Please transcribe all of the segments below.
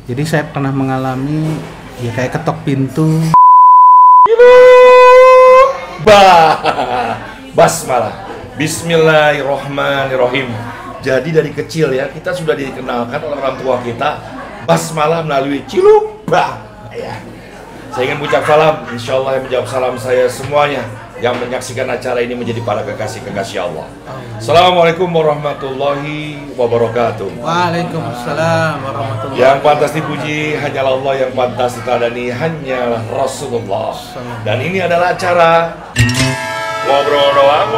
Jadi saya pernah mengalami ya kayak ketok pintu. Basmalah. Bismillahirrahmanirrahim. Jadi dari kecil ya kita sudah dikenalkan oleh orang tua kita basmalah melalui ciluk. Ya. Saya ingin mengucap salam, insya Allah yang menjawab salam saya semuanya yang menyaksikan acara ini menjadi para kekasih-kekasih Allah. Assalamualaikum warahmatullahi wabarakatuh. Waalaikumsalam warahmatullahi wabarakatuh. Yang pantas dipuji hanyalah Allah, yang pantas diteladani hanyalah Rasulullah. Dan ini adalah acara ngobrol doang.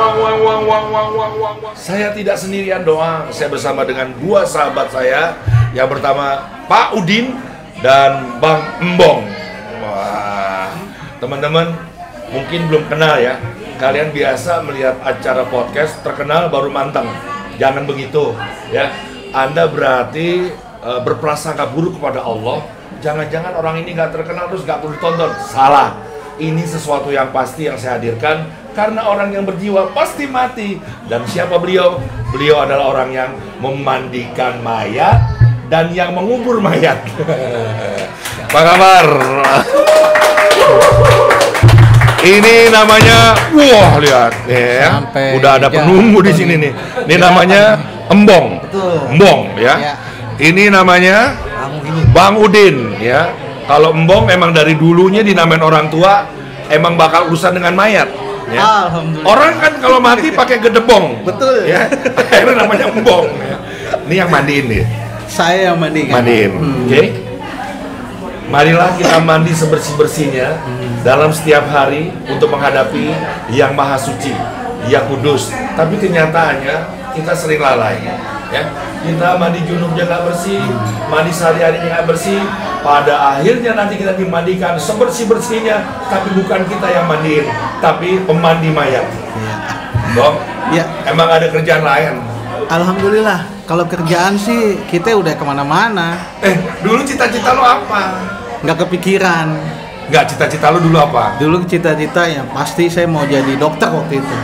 Saya tidak sendirian doang, saya bersama dengan dua sahabat saya. Yang pertama Pak Udin dan Bang Embong. Wah, teman-teman mungkin belum kenal ya. Kalian biasa melihat acara podcast terkenal baru manteng. Jangan begitu ya. Anda berarti berprasangka buruk kepada Allah. Jangan-jangan orang ini nggak terkenal terus nggak perlu ditonton. Salah. Ini sesuatu yang pasti yang saya hadirkan karena orang yang berjiwa pasti mati. Dan siapa beliau? Beliau adalah orang yang memandikan mayat dan yang mengubur mayat. Apa kabar? Ini namanya, wah lihat ya, udah ada penunggu di sini nih. Ini namanya Embong, Embong ya. Ini namanya Bang Udin ya. Kalau Embong memang dari dulunya dinamain orang tua, emang bakal urusan dengan mayat. Ya. Orang kan kalau mati pakai gedebong, betul ya. Itu namanya Embong. Ya. Ini yang mandiin nih. Saya yang mandikan. Mandiin, oke. Marilah kita mandi sebersih-bersihnya dalam setiap hari untuk menghadapi yang maha suci, yang kudus. Tapi kenyataannya kita sering lalai ya. Kita mandi junubnya nggak bersih, mandi sehari-harinya nggak bersih. Pada akhirnya nanti kita dimandikan sebersih-bersihnya, tapi bukan kita yang mandiin, tapi pemandi mayat. Dong, ya. Emang ada kerjaan lain? Alhamdulillah, kalau kerjaan sih kita udah kemana-mana. Dulu cita-cita lo apa? Nggak kepikiran. Nggak, cita-cita lo dulu apa? Dulu cita-cita ya pasti saya mau jadi dokter waktu itu.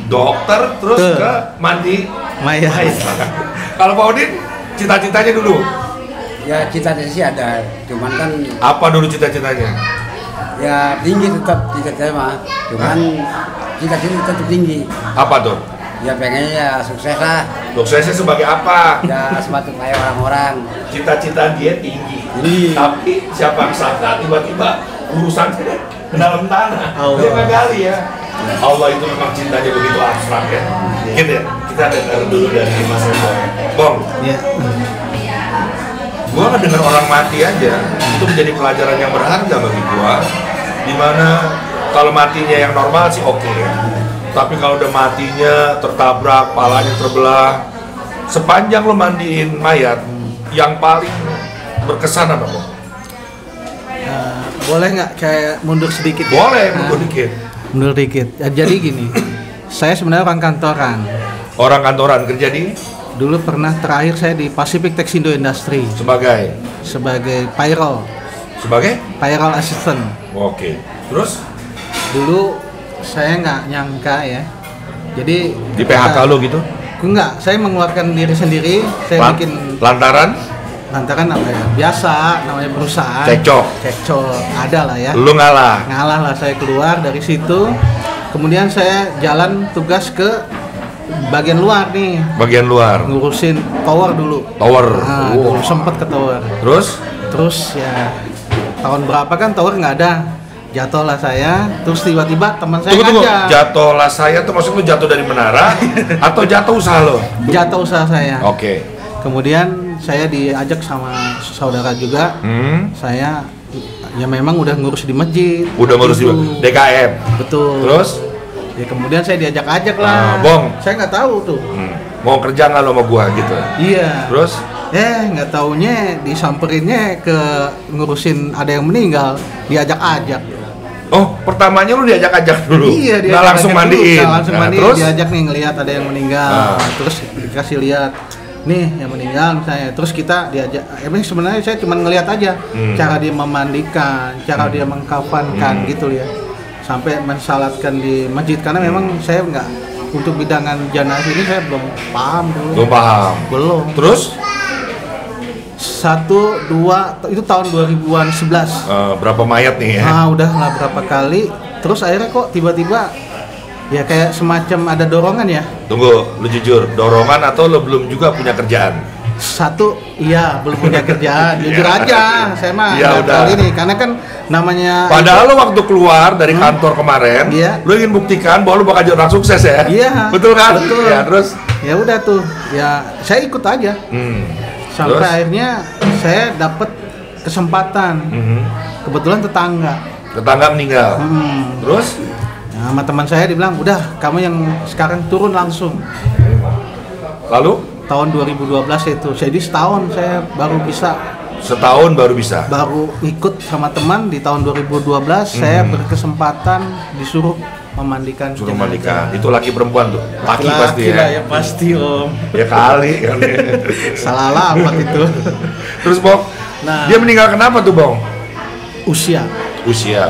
Dokter terus ke mandi mayat. Kalau Pak Udin, cita-citanya dulu? Ya cita-cita sih ada, cuman kan. Apa dulu cita-citanya? Ya tinggi tetap cita-cita mah, cuman cita-cita tetap tinggi. Apa tuh? Ya pengennya ya sukses lah. Suksesnya sebagai apa? Ya sepatu kayak orang-orang. Cita-cita dia tinggi. Tapi siapa yang sangka tiba-tiba urusan ke dalam tanah. Dia nggak gali ya. Allah itu memang cintanya begitu abstrak ya. Gitu ya. Kita dengar dulu dari Mas Embong. Bong. Iya. Gua ngedengar orang mati aja itu menjadi pelajaran yang berharga bagi gua. Dimana kalau matinya yang normal sih oke. Tapi kalau udah matinya tertabrak, palanya terbelah, sepanjang lo mandiin mayat, yang paling berkesan apa Bang? Boleh nggak kayak mundur sedikit? Boleh, mundur dikit. Mundur dikit. Jadi gini, saya sebenarnya orang kantoran. Orang kantoran kerja di? Dulu pernah terakhir saya di Pacific Texindo Industry. Sebagai payroll. Sebagai? Payroll assistant. Oke. Terus? Dulu saya nggak nyangka ya. Jadi di PHK lo gitu? Enggak, saya mengeluarkan diri sendiri. Saya bikin lantaran apa ya? Biasa, namanya perusahaan. Cekcok, ada lah ya. Lu ngalah lah, saya keluar dari situ. Kemudian saya jalan tugas ke bagian luar nih. Bagian luar. Ngurusin tower dulu. Dulu sempet ke tower. Terus ya tahun berapa kan tower nggak ada. Jatuhlah saya, terus tiba-tiba teman saya ngajak. Jatuhlah saya tuh maksud lu jatuh dari menara atau jatuh usaha lo? Jatuh usaha saya. Oke. Kemudian saya diajak sama saudara juga. Saya ya memang udah ngurus di masjid. Udah ngurus di DKM. Betul. Terus? Ya kemudian saya diajak-ajak lah. Bong. Saya nggak tahu tuh. Mau kerja nggak lo sama gua gitu? Iya. Terus? Nggak taunya disamperinnya ke ngurusin ada yang meninggal, diajak-ajak. Oh, pertamanya lu diajak-ajak dulu? Iya, nggak langsung mandiin? Terus? Diajak nih ngelihat ada yang meninggal, terus dikasih lihat nih yang meninggal misalnya, terus kita diajak. Emang sebenarnya saya cuma ngelihat aja cara dia memandikan, cara dia mengkafankan gitu ya, sampai mensalatkan di masjid karena memang saya nggak untuk bidangan jenazah ini saya belum paham dulu. Belum paham. Belum. Terus? 1, 2, itu tahun 2011. Berapa mayat nih ya? Udah lah berapa kali. Terus akhirnya kok tiba-tiba ya kayak semacam ada dorongan ya. Tunggu, lu jujur, dorongan atau lu belum juga punya kerjaan? Satu, iya belum punya kerjaan, jujur aja, saya mah ya nggak tahu ini, karena kan namanya. Padahal lo waktu keluar dari kantor kemarin, lo ingin buktikan bahwa lo bakal jadi orang sukses ya? Iya. Betul kan? Betul. Ya terus? Ya udah tuh, ya saya ikut aja. Sampai terus? Akhirnya saya dapat kesempatan, kebetulan tetangga meninggal. Terus? Nah, sama teman saya dibilang, udah kamu yang sekarang turun langsung. Lalu? Tahun 2012 itu, jadi setahun saya baru bisa. Setahun baru bisa? Baru ikut sama teman di tahun 2012, saya berkesempatan disuruh memandikan. Suruh memandikan, itu laki perempuan tuh? Laki pasti ya? Ya pasti om. Ya kali kan. Salah alamat itu. Terus Bong, dia meninggal kenapa tuh Bong? Usia,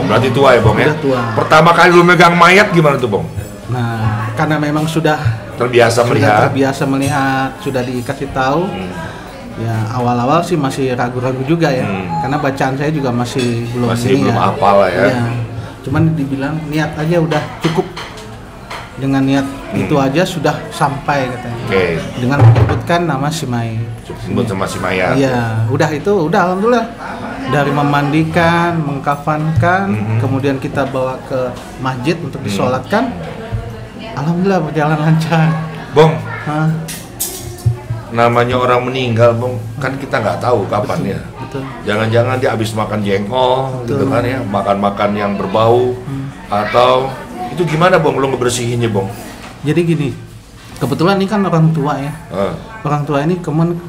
berarti tua ya Bong ya? Tua. Pertama kali lu megang mayat gimana tuh Bong? Nah, karena memang sudah terbiasa melihat, sudah dikasih tahu. Ya awal-awal sih masih ragu-ragu juga ya, karena bacaan saya juga masih belum hafal lah ya. Cuman dibilang niat aja udah cukup, dengan niat itu aja sudah sampai katanya. Dengan menyebutkan nama si Mai. Sebut sama si Maya. Iya, udah itu udah alhamdulillah. Dari memandikan, mengkafankan, kemudian kita bawa ke masjid untuk disolatkan. Alhamdulillah berjalan lancar. Bong, namanya orang meninggal, Bong, kan kita nggak tahu kapan. Betul. Jangan-jangan dia habis makan jengkol, gitu kan ya, makan yang berbau, atau itu gimana Bong, lo ngebersihinnya Bong? Jadi gini, kebetulan ini kan orang tua ya. Orang tua ini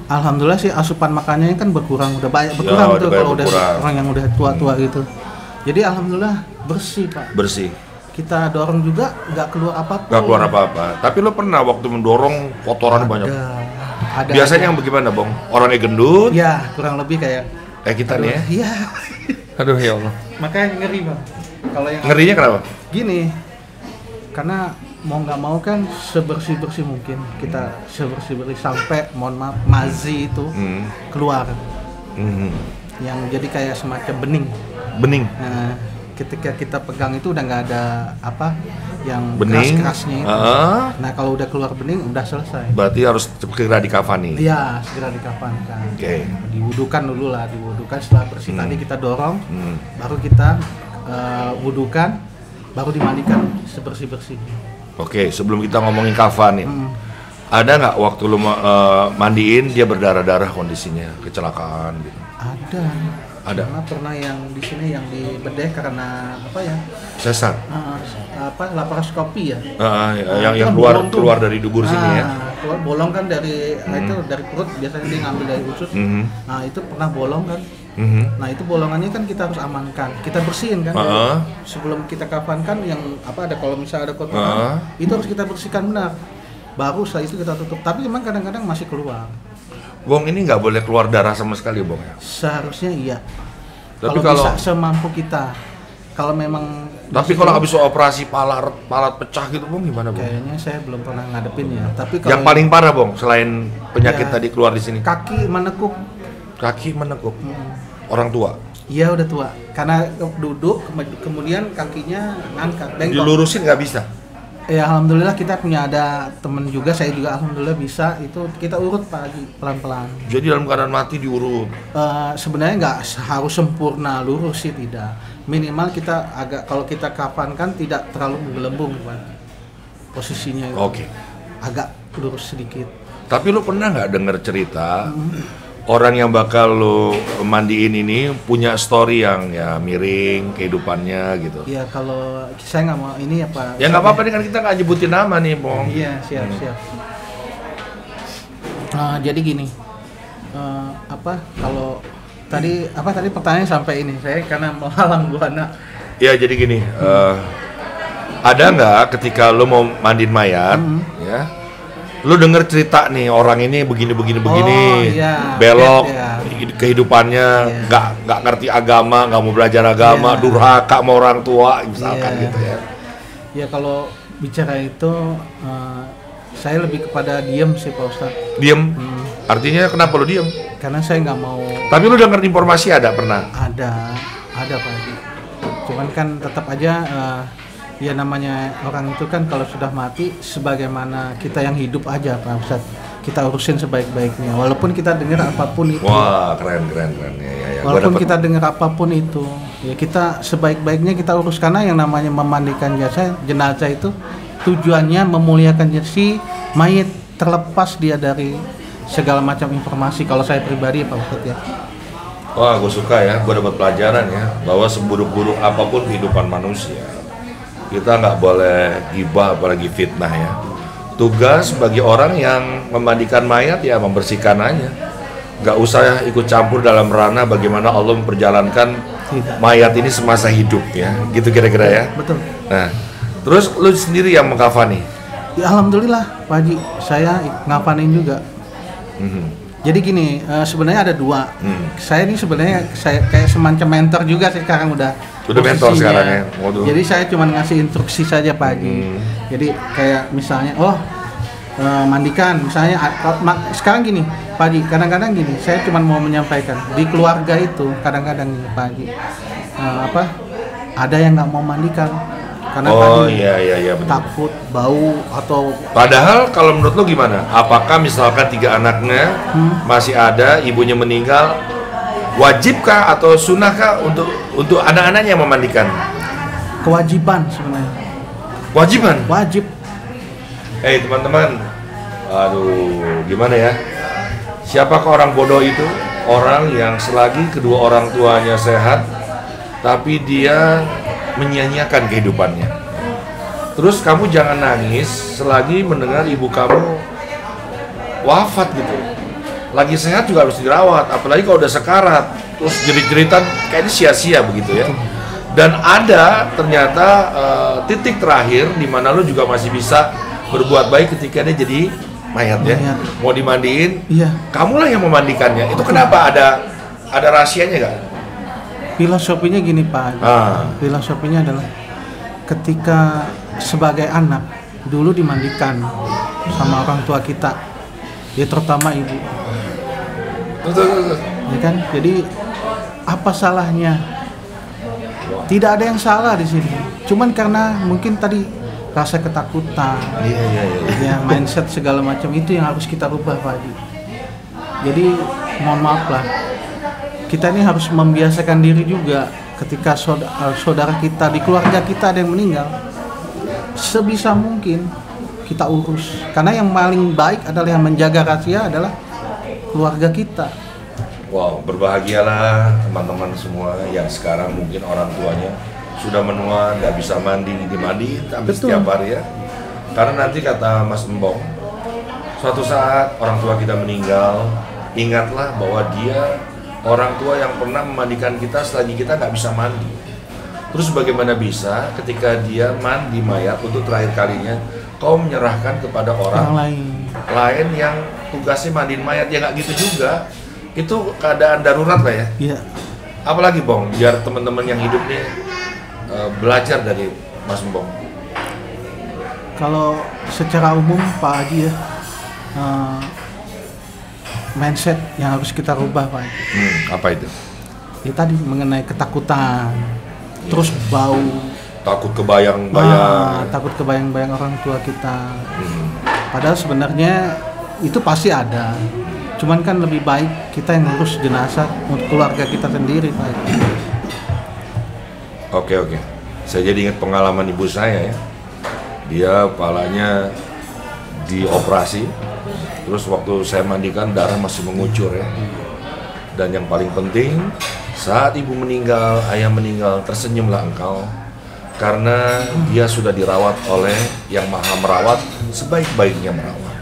alhamdulillah sih asupan makannya kan berkurang, udah banyak berkurang tuh kalau udah orang yang udah tua-tua gitu. Jadi alhamdulillah bersih Pak. Bersih. Kita dorong juga nggak keluar apa-apa. Nggak keluar apa-apa. Tapi lo pernah waktu mendorong kotoran banyak? Ada. Biasanya yang bagaimana Bong? Orangnya gendut? Ya kurang lebih kayak kita nih ya? Iya. Aduh ya Allah. Makanya ngeri Bang. Kalau yang ngerinya kenapa? Gini, karena mau nggak mau kan sebersih-bersih mungkin. Kita sebersih-bersih sampai mohon maaf mazi itu keluar. Yang jadi kayak semacam bening. Nah, ketika kita pegang itu udah nggak ada yang keras-kerasnya itu. Nah kalau udah keluar bening udah selesai. Berarti harus segera dikafani. Iya, segera dikafankan. Diwudukan dulu lah, setelah bersih tadi kita dorong, baru kita wudukan, baru dimandikan sebersih-bersih. Sebelum kita ngomongin kafan nih, ada nggak waktu lu mandiin dia berdarah-darah kondisinya, kecelakaan gitu? Ada. Pernah yang di sini yang dibedah karena sesar. Laparoskopi ya. Yang keluar dari dubur sini ya. Keluar bolong kan dari itu dari perut, biasanya dia ngambil dari usus. Nah itu pernah bolong kan. Nah itu bolongannya kan kita harus amankan, kita bersihin kan. Sebelum kita kafankan yang ada kalau misalnya ada kotoran, itu harus kita bersihkan benar. Baru setelah itu kita tutup. Tapi memang kadang-kadang masih keluar. Bong, ini nggak boleh keluar darah sama sekali Bong ya? Seharusnya iya. Tapi kalau bisa semampu kita. Kalau memang. Tapi kalau habis operasi palat pecah gitu Bong gimana Bong? Kayaknya saya belum pernah ngadepin ya. Tapi kalau yang paling parah Bong selain penyakit tadi keluar di sini? Kaki menekuk. Orang tua? Iya udah tua. Karena duduk kemudian kakinya ngangkat. Dilurusin nggak bisa? Ya alhamdulillah kita punya ada temen juga, saya juga alhamdulillah bisa, itu kita urut Pak pelan-pelan. Jadi dalam keadaan mati diurut? Sebenarnya nggak harus sempurna lurus sih, tidak. Minimal kita kalau kita kafankan tidak terlalu menggelembung Pak. Posisinya itu. Agak lurus sedikit. Tapi lu pernah nggak dengar cerita orang yang bakal lo mandiin ini punya story yang ya miring kehidupannya gitu? Iya, kalau saya nggak mau ini ya Pak. Ya nggak apa-apa nih, kan kita nggak nyebutin nama nih Bong. Iya, siap. Jadi gini, kalau tadi pertanyaan sampai ini saya karena menghalang buana. Ya jadi gini, ada nggak ketika lo mau mandiin mayat, ya? Lu denger cerita nih orang ini begini belok kehidupannya, nggak ngerti agama, nggak mau belajar agama, durhaka sama orang tua misalkan gitu ya. Ya kalau bicara itu saya lebih kepada diem sih Pak Ustadz. Diem? Artinya kenapa lu diem? Karena saya nggak mau. Tapi lu dengar informasi ada pernah? Ada Pak Haji. Cuman kan tetap aja ya namanya orang itu kan kalau sudah mati sebagaimana kita yang hidup aja Pak Ustadz. Kita urusin sebaik-baiknya walaupun kita dengar apapun itu. Wah, keren ya. Walaupun kita dengar apapun itu, ya kita sebaik-baiknya kita urus karena yang namanya memandikan jenazah itu tujuannya memuliakan si mayit terlepas dia dari segala macam informasi. Kalau saya pribadi Pak Ustadz ya. Wah, gue suka ya, gue dapat pelajaran ya bahwa seburuk-buruk apapun kehidupan manusia, kita nggak boleh gibah apalagi fitnah ya. Tugas bagi orang yang memandikan mayat ya membersihkan aja, nggak usah ikut campur dalam ranah bagaimana Allah memperjalankan mayat ini semasa hidup ya, gitu kira-kira ya. Betul. Nah, terus lu sendiri yang mengkafani? Ya alhamdulillah Pak Haji, saya ngapanin juga. Jadi gini, sebenarnya ada dua. Saya ini sebenarnya kayak semacam mentor juga sekarang udah mentor sekarang ya. Waduh. Jadi saya cuma ngasih instruksi saja Pak Haji. Jadi kayak misalnya, mandikan misalnya. Sekarang gini Pak Haji, kadang-kadang gini, saya cuma mau menyampaikan di keluarga itu kadang-kadang gini Pak Haji, ada yang nggak mau mandikan. Karena iya, takut bau atau. Padahal kalau menurut lo gimana? Apakah misalkan 3 anaknya masih ada, ibunya meninggal, wajibkah atau sunnahkah untuk anak-anaknya memandikan? Kewajiban sebenarnya. Kewajiban? Wajib. Teman-teman, aduh, gimana ya? Siapakah orang bodoh itu? Orang yang selagi kedua orang tuanya sehat, tapi dia menyia-nyiakan kehidupannya. Terus kamu jangan nangis selagi mendengar ibu kamu wafat gitu. Lagi sehat juga harus dirawat, apalagi kalau udah sekarat. Terus jerit-jeritan kayaknya sia-sia begitu ya. Dan ada ternyata titik terakhir di mana lo juga masih bisa berbuat baik ketika dia jadi mayat ya. Mau dimandiin, kamulah yang memandikannya. Itu kenapa ada rahasianya gak? Filosofinya gini Pak, filosofinya adalah ketika sebagai anak dulu dimandikan sama orang tua kita, ya terutama ibu, ya kan? Jadi apa salahnya? Tidak ada yang salah di sini. Cuman karena mungkin tadi rasa ketakutan, ya mindset segala macam itu yang harus kita rubah Pak Haji. Jadi mohon maaf lah. Kita ini harus membiasakan diri juga ketika saudara kita di keluarga kita ada yang meninggal, sebisa mungkin kita urus karena yang paling baik adalah yang menjaga rahasia adalah keluarga kita. Wow, berbahagialah teman-teman semua yang sekarang mungkin orang tuanya sudah menua, nggak bisa dimandiin tapi setiap hari ya. Karena nanti kata Mas Embong, suatu saat orang tua kita meninggal, ingatlah bahwa dia orang tua yang pernah memandikan kita selagi kita nggak bisa mandi. Terus bagaimana bisa ketika dia mandi mayat untuk terakhir kalinya, kau menyerahkan kepada orang lain yang tugasnya mandiin mayat? Ya nggak gitu juga. Itu keadaan darurat lah ya. Iya. Apalagi Bong, biar teman-teman yang hidup nih belajar dari Mas Bong. Kalau secara umum Pak Haji ya, mindset yang harus kita rubah Pak. Apa itu? Ya tadi mengenai ketakutan, terus bau. Takut kebayang-bayang. Takut kebayang-bayang orang tua kita. Padahal sebenarnya itu pasti ada. Cuman kan lebih baik kita yang ngurus jenazah untuk keluarga kita sendiri Pak. Oke. Saya jadi ingat pengalaman ibu saya ya. Dia kepalanya dioperasi. Terus waktu saya mandikan darah masih mengucur ya. Dan yang paling penting saat ibu meninggal, ayah meninggal, tersenyumlah engkau karena dia sudah dirawat oleh yang maha merawat sebaik-baiknya merawat.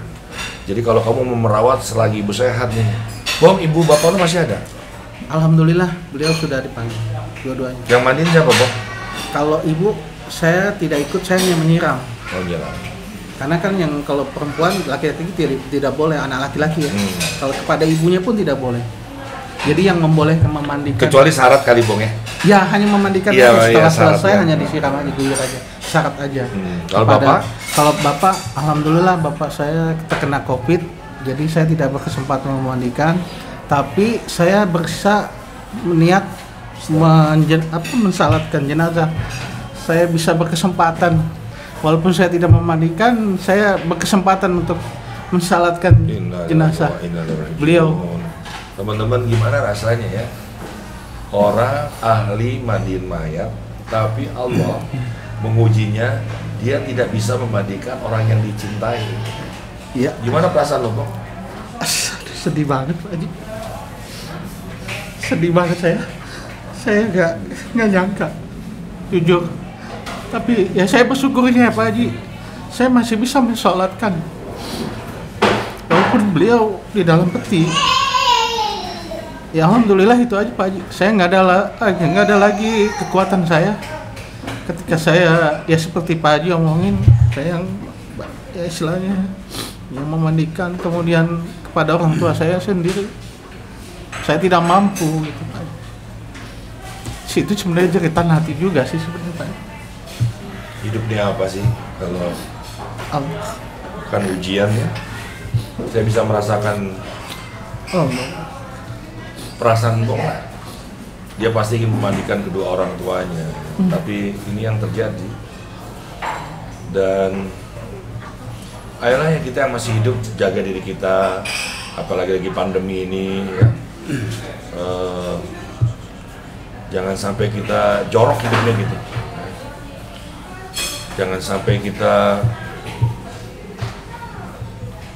Jadi kalau kamu mau merawat selagi ibu sehat nih, Bong, ibu bapak lu masih ada? Alhamdulillah beliau sudah dipanggil dua-duanya. Yang mandiin siapa Bong? Kalau ibu saya tidak ikut, saya hanya menyiram. Oh nyiram. Karena kan yang kalau perempuan laki-laki tidak boleh, anak laki-laki ya. Kalau kepada ibunya pun tidak boleh. Jadi yang membolehkan memandikan. Kecuali syarat kali Bong ya? Ya hanya memandikan setelah selesai hanya disiram aja, guyur aja, syarat aja. Kalau bapak? Kalau bapak, alhamdulillah bapak saya terkena COVID Jadi saya tidak berkesempatan memandikan, tapi saya bersa niat mensalatkan jenazah. Saya bisa berkesempatan, walaupun saya tidak memandikan, saya berkesempatan untuk mensalatkan jenazah beliau. Teman-teman, gimana rasanya ya? Orang ahli mandiin mayat, tapi Allah mengujinya, dia tidak bisa memandikan orang yang dicintai. Iya. Gimana perasaan lo, Bang? Sedih banget, Pak Haji. Sedih banget saya. Saya nggak nyangka, jujur. Tapi ya saya bersyukurnya ya Pak Haji. Saya masih bisa mensolatkan, walaupun beliau di dalam peti. Ya alhamdulillah itu aja Pak Haji. Saya nggak ada lagi kekuatan saya. Ketika saya ya seperti Pak Haji omongin, saya yang ya istilahnya yang memandikan, kemudian kepada orang tua saya sendiri, saya tidak mampu gitu Pak. Itu sebenarnya jeritan hati juga sih sebenarnya Pak. Hidup ini apa sih kalau kan ujian ya? Saya bisa merasakan perasaan Bong lah. Dia pasti ingin memandikan kedua orang tuanya, tapi ini yang terjadi. Dan ayolah ya, kita yang masih hidup jaga diri kita, apalagi lagi pandemi ini ya. Jangan sampai kita jorok hidupnya gitu. Jangan sampai kita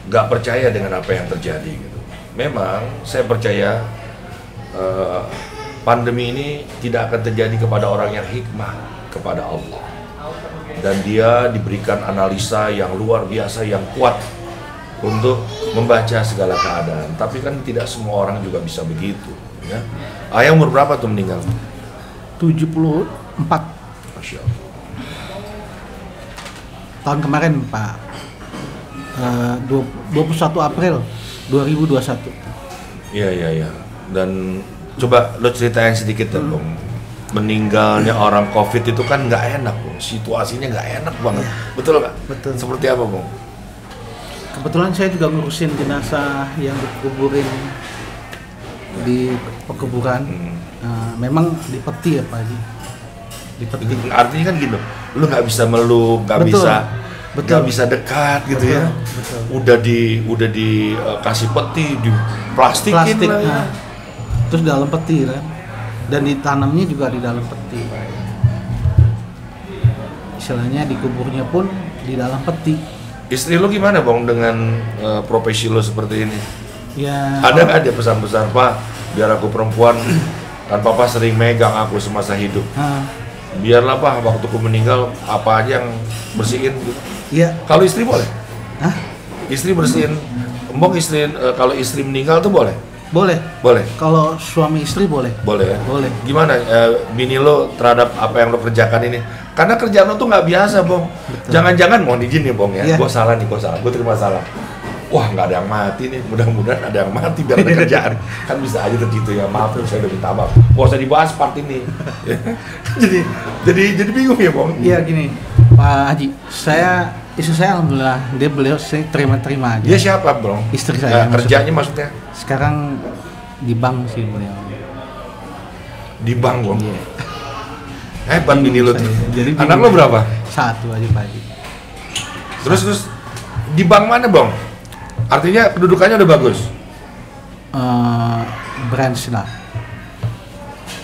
nggak percaya dengan apa yang terjadi gitu. Memang saya percaya pandemi ini tidak akan terjadi kepada orang yang hikmah, kepada Allah. Dan dia diberikan analisa yang luar biasa, yang kuat untuk membaca segala keadaan. Tapi kan tidak semua orang juga bisa begitu ya. Ayah umur berapa tuh meninggal? 74. Masya Allah. Tahun kemarin Pak, 21 April 2021. Iya. Dan coba lo ceritain sedikit ya Bang. Meninggalnya orang COVID itu kan nggak enak Bang. Situasinya nggak enak banget. Betul nggak? Betul. Seperti apa Bang? Kebetulan saya juga ngurusin jenazah yang dikuburin di pekuburan. Memang di peti ya Pak Haji. Di peti. Artinya kan gitu, lu nggak bisa meluk, nggak bisa dekat gitu ya. Betul. Udah dikasih peti, diplastikin lah ya. Terus dalam peti kan, dan ditanamnya juga di dalam peti. Istilahnya dikuburnya pun di dalam peti. Istri lu gimana Bang dengan profesi lu seperti ini? Ya. Ada nggak dia pesan-pesan, Pak, biar aku perempuan kan Papa sering megang aku semasa hidup. Biarlah Pak, waktu aku meninggal apa aja yang bersihin gitu. Iya. Kalau istri boleh? Istri bersihin, kalau istri meninggal tuh boleh? Boleh. Boleh. Kalau suami istri boleh. Boleh ya? Boleh. Gimana bini lo terhadap apa yang lo kerjakan ini? Karena kerjaan lo tuh nggak biasa, Bong. Jangan-jangan, mohon izin nih, Bong ya. Yeah. Gue salah, gue terima salah. Wah, nggak ada yang mati nih. Mudah-mudahan ada yang mati biar ada kerjaan. Kan bisa aja terjadi ya. Maaf, saya udah minta maaf. Gak usah dibahas part ini. jadi bingung ya, Bong. Iya gini, Pak Haji. Istri saya alhamdulillah beliau terima-terima aja. Dia siapa, Bro? Istri saya. Kerjanya maksudnya? Sekarang di bank sih beliau. Di bank, Bong? Iya. Hebat bini lo tuh. Anak lo bingung. berapa? 1 aja Pak Haji. Terus di bank mana, Bong? Artinya kedudukannya udah bagus? Branch lah.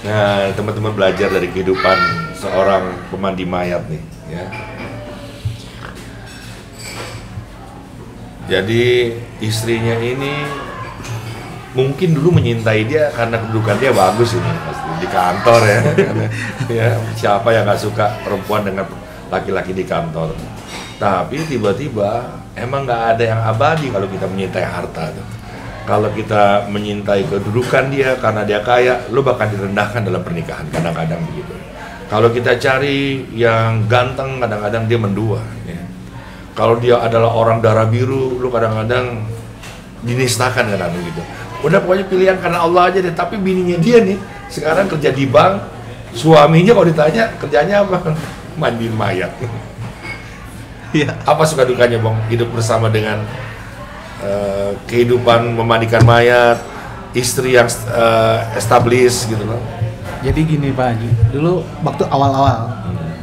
Nah, teman-teman belajar dari kehidupan seorang pemandi mayat nih, ya. Jadi istrinya ini mungkin dulu menyintai dia karena kedudukan dia bagus ini pasti di kantor ya. Ya, siapa yang nggak suka perempuan dengan laki-laki di kantor? Tapi tiba-tiba emang nggak ada yang abadi kalau kita menyintai harta tuh. Kalau kita menyintai kedudukan dia karena dia kaya, lo bakal direndahkan dalam pernikahan, kadang-kadang begitu. Kalau kita cari yang ganteng, kadang-kadang dia mendua. Ya. Kalau dia adalah orang darah biru, lo kadang-kadang dinistakan kan begitu. Udah pokoknya pilihan karena Allah aja deh. Tapi bininya dia nih sekarang kerja di bank, suaminya kalau ditanya kerjanya apa? Mandiin mayat. Iya. Apa suka dukanya, Bang, hidup bersama dengan kehidupan memandikan mayat, istri yang established gitu loh. Jadi gini Pak Haji, dulu waktu awal-awal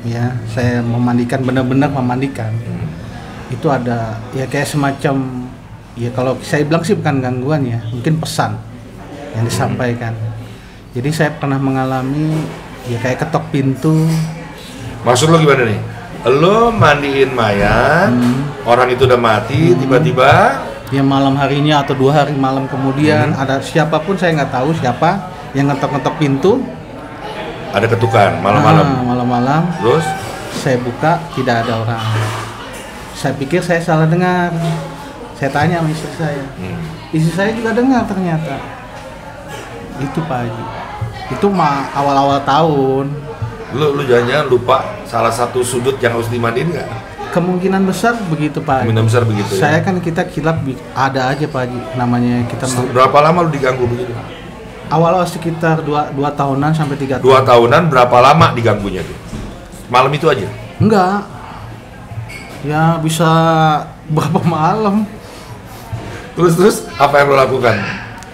ya saya memandikan, benar-benar memandikan, itu ada ya kayak semacam ya kalau saya bilang sih bukan gangguan ya, mungkin pesan yang disampaikan. Jadi saya pernah mengalami ya kayak ketok pintu. Maksud lo gimana nih? Lo mandiin mayat, orang itu udah mati, tiba-tiba ya malam harinya atau 2 hari malam kemudian ada siapapun, saya nggak tahu siapa yang ngetok-ngetok pintu. Ada ketukan malam-malam. Malam-malam. Terus saya buka, tidak ada orang. Saya pikir saya salah dengar. Saya tanya sama istri saya. Istri saya juga dengar ternyata. Itu Pak Haji. Itu awal-awal tahun. Lu jangan lupa salah satu sudut yang harus dimandiin nggak? Kemungkinan besar begitu Pak Haji. Kemungkinan besar begitu. Saya ya? kan kita kilap ada aja Pak Haji. Namanya kita. Berapa lama lu diganggu begitu? Awal sekitar 2 tahunan sampai 3 tahun. 2 tahunan, berapa lama diganggunya tuh? Malam itu aja? Enggak. Ya bisa berapa malam. Terus apa yang lo lakukan?